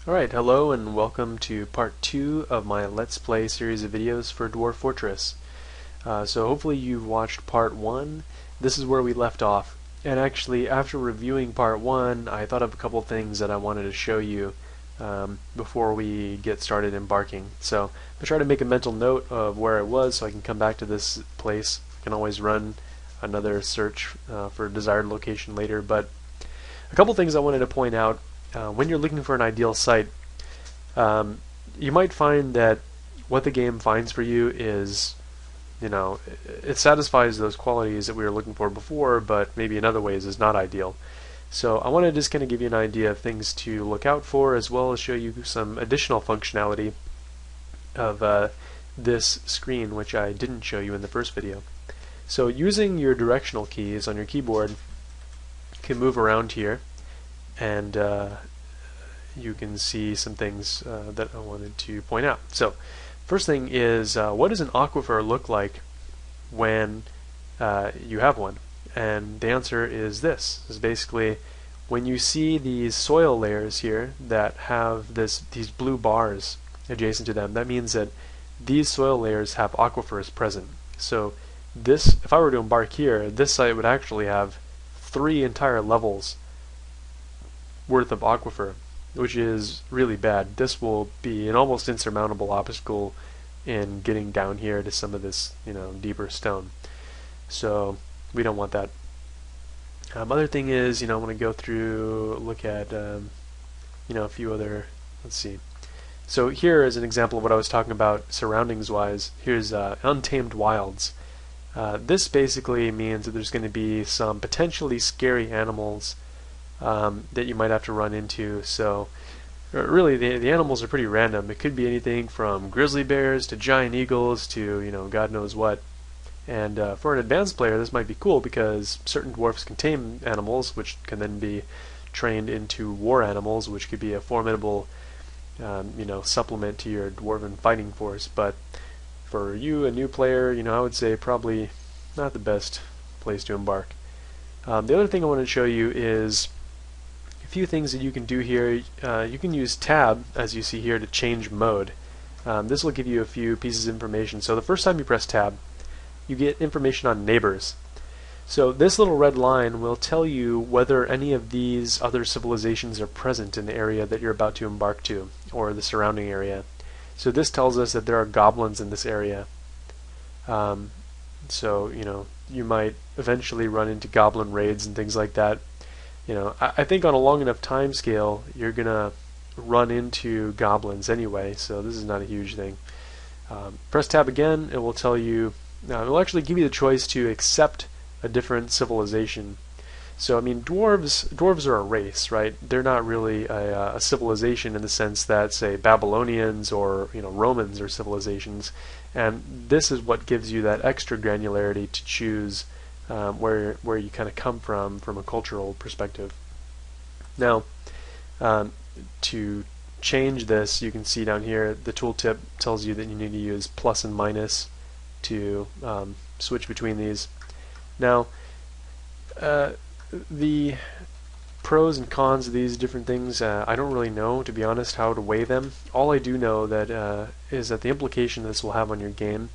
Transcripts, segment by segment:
Alright, hello and welcome to part 2 of my Let's Play series of videos for Dwarf Fortress. So hopefully you've watched part 1. This is where we left off. And actually, after reviewing part 1, I thought of a couple things that I wanted to show you before we get started embarking. So I'm going to try to make a mental note of where I was so I can come back to this place. I can always run another search for a desired location later, but a couple things I wanted to point out. When you're looking for an ideal site, you might find that what the game finds for you is, it satisfies those qualities that we were looking for before, but maybe in other ways is not ideal. So I want to just kind of give you an idea of things to look out for, as well as show you some additional functionality of this screen, which I didn't show you in the first video. So using your directional keys on your keyboard, you can move around here, and you can see some things that I wanted to point out. So first thing is, what does an aquifer look like when you have one? And the answer is this. Is basically when you see these soil layers here that have these blue bars adjacent to them, that means that these soil layers have aquifers present. So this, if I were to embark here, this site would actually have 3 entire levels worth of aquifer, which is really bad. This will be an almost insurmountable obstacle in getting down here to some of this, deeper stone. So we don't want that. Other thing is, I want to go through, look at, a few other. Let's see. So here is an example of what I was talking about surroundings-wise. Here's untamed wilds. This basically means that there's going to be some potentially scary animals that you might have to run into. So really the animals are pretty random. It could be anything from grizzly bears to giant eagles to God knows what. And for an advanced player, this might be cool because certain dwarfs can tame animals, which can then be trained into war animals, which could be a formidable supplement to your dwarven fighting force. But for you, a new player, I would say probably not the best place to embark. The other thing I want to show you is a few things that you can do here. You can use tab, as you see here, to change mode. This will give you a few pieces of information. So the first time you press tab, you get information on neighbors. So this little red line will tell you whether any of these other civilizations are present in the area that you're about to embark to, or the surrounding area. So this tells us that there are goblins in this area. So you might eventually run into goblin raids and things like that. I think on a long enough time scale, you're gonna run into goblins anyway, so this is not a huge thing. Press tab again, it will tell you, it will actually give you the choice to accept a different civilization. So I mean, dwarves are a race, right? They're not really a civilization in the sense that, say, Babylonians or Romans are civilizations, and this is what gives you that extra granularity to choose where you kind of come from a cultural perspective. Now, to change this, you can see down here the tooltip tells you that you need to use plus and minus to switch between these. Now, the pros and cons of these different things, I don't really know, to be honest, how to weigh them. All I do know that is that the implication this will have on your game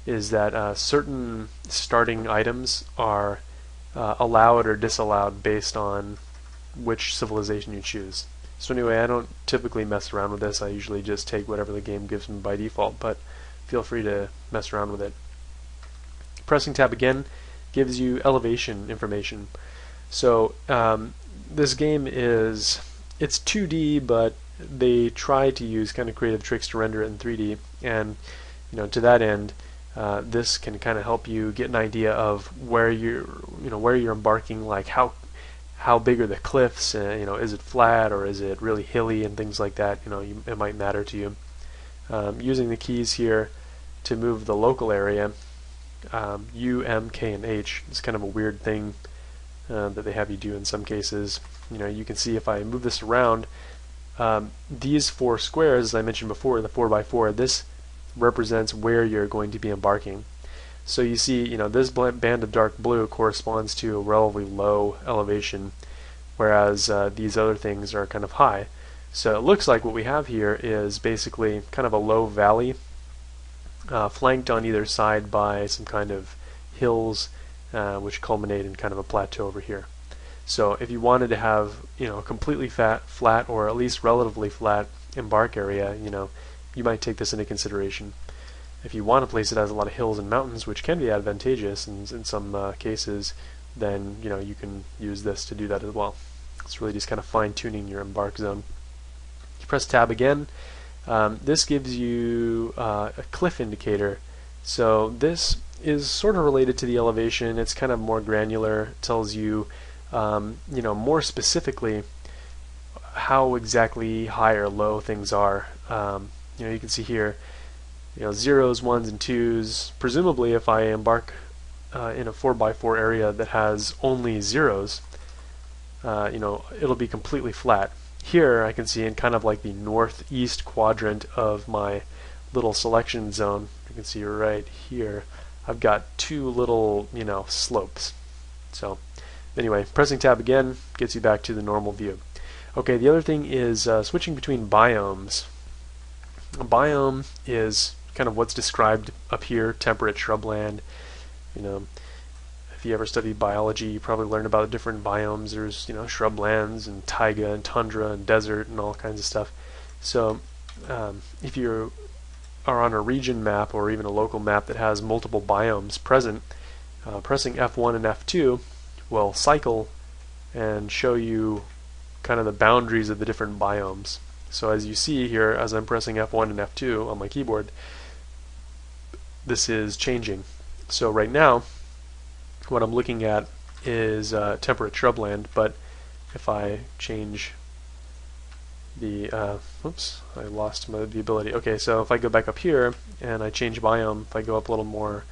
is that certain starting items are allowed or disallowed based on which civilization you choose. So anyway, I don't typically mess around with this. I usually just take whatever the game gives me by default, but feel free to mess around with it. Pressing tab again gives you elevation information. So this game it's 2D, but they try to use kind of creative tricks to render it in 3D, and to that end, this can kind of help you get an idea of where you're embarking, like how big are the cliffs, is it flat or is it really hilly and things like that. It might matter to you. Using the keys here to move the local area, U, M, K, and H is kind of a weird thing that they have you do in some cases. You can see if I move this around, these 4 squares, as I mentioned before, the 4x4, this represents where you're going to be embarking. So you see, this band of dark blue corresponds to a relatively low elevation, whereas these other things are kind of high. So it looks like what we have here is basically kind of a low valley, flanked on either side by some kind of hills, which culminate in kind of a plateau over here. So if you wanted to have, a completely flat or at least relatively flat Embark area, you might take this into consideration. If you want a place that has a lot of hills and mountains, which can be advantageous in some cases, then you can use this to do that as well. It's really just kind of fine-tuning your Embark zone. You press Tab again. This gives you a cliff indicator. So this is sort of related to the elevation. It's kind of more granular. It tells you, more specifically how exactly high or low things are. You can see here, zeros, ones, and twos. Presumably, if I embark in a 4x4 area that has only zeros, it'll be completely flat. Here I can see in kind of like the northeast quadrant of my little selection zone, you can see right here, I've got two little, slopes. So anyway, pressing Tab again gets you back to the normal view. Okay, the other thing is switching between biomes. A biome is kind of what's described up here, temperate shrubland. If you ever studied biology, you probably learned about the different biomes. There's, shrublands and taiga and tundra and desert and all kinds of stuff. So if you are on a region map or even a local map that has multiple biomes present, pressing F1 and F2 will cycle and show you kind of the boundaries of the different biomes. So as you see here, as I'm pressing F1 and F2 on my keyboard, this is changing. So right now, what I'm looking at is temperate shrubland, but if I change the, oops, I lost the ability. Okay, so if I go back up here and I change biome, if I go up a little more,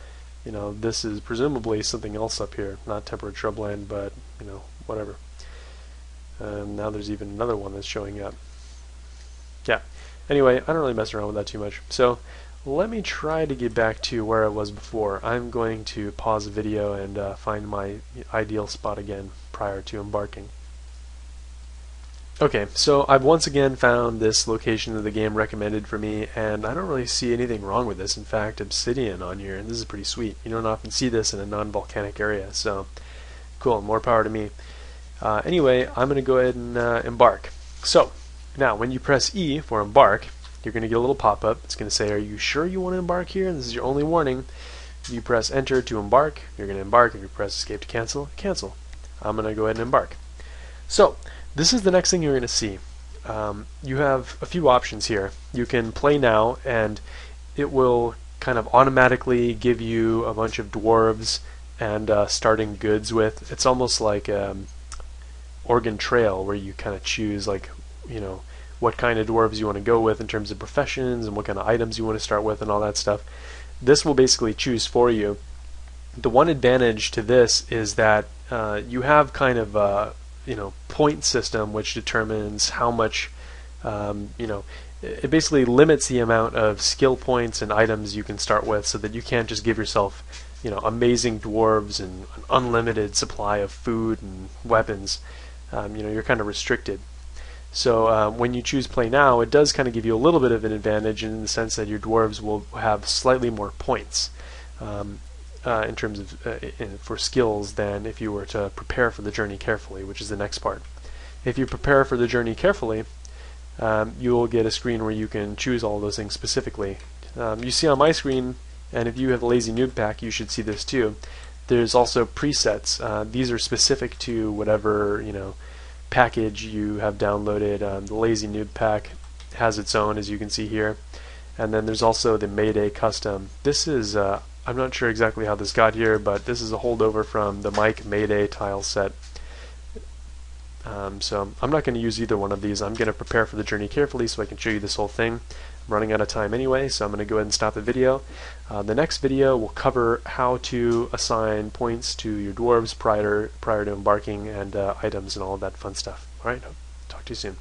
this is presumably something else up here, not temperate shrubland, but, whatever. And now there's even another one that's showing up. Yeah, anyway, I don't really mess around with that too much. So let me try to get back to where I was before. I'm going to pause the video and find my ideal spot again prior to embarking. Okay, so I've once again found this location that the game recommended for me, and I don't really see anything wrong with this. In fact, obsidian on here, and this is pretty sweet. You don't often see this in a non-volcanic area, so cool, more power to me. Anyway, I'm going to go ahead and embark. So now when you press E for embark, you're going to get a little pop-up. It's going to say, are you sure you want to embark here? And this is your only warning. If you press enter to embark, you're going to embark. If you press escape to cancel, cancel. I'm going to go ahead and embark. So this is the next thing you're going to see. You have a few options here. You can play now, and it will kind of automatically give you a bunch of dwarves and starting goods with. It's almost like Oregon Trail, where you kind of choose, like, what kind of dwarves you want to go with in terms of professions and what kind of items you want to start with and all that stuff. This will basically choose for you. The one advantage to this is that you have kind of a point system which determines how much it basically limits the amount of skill points and items you can start with, so that you can't just give yourself amazing dwarves and an unlimited supply of food and weapons. You're kind of restricted. So when you choose play now, it does kind of give you a little bit of an advantage in the sense that your dwarves will have slightly more points in terms of for skills than if you were to prepare for the journey carefully, which is the next part. If you prepare for the journey carefully, you will get a screen where you can choose all those things specifically. You see on my screen, and if you have a lazy noob pack, you should see this too. There's also presets. These are specific to whatever package you have downloaded. The lazy noob pack has its own, as you can see here, and then there's also the Mayday custom. This is I'm not sure exactly how this got here, but this is a holdover from the Mike Mayday tile set. So I'm not going to use either one of these. I'm going to prepare for the journey carefully so I can show you this whole thing. I'm running out of time anyway, so I'm going to go ahead and stop the video. The next video will cover how to assign points to your dwarves prior to embarking, and items and all of that fun stuff. Alright, talk to you soon.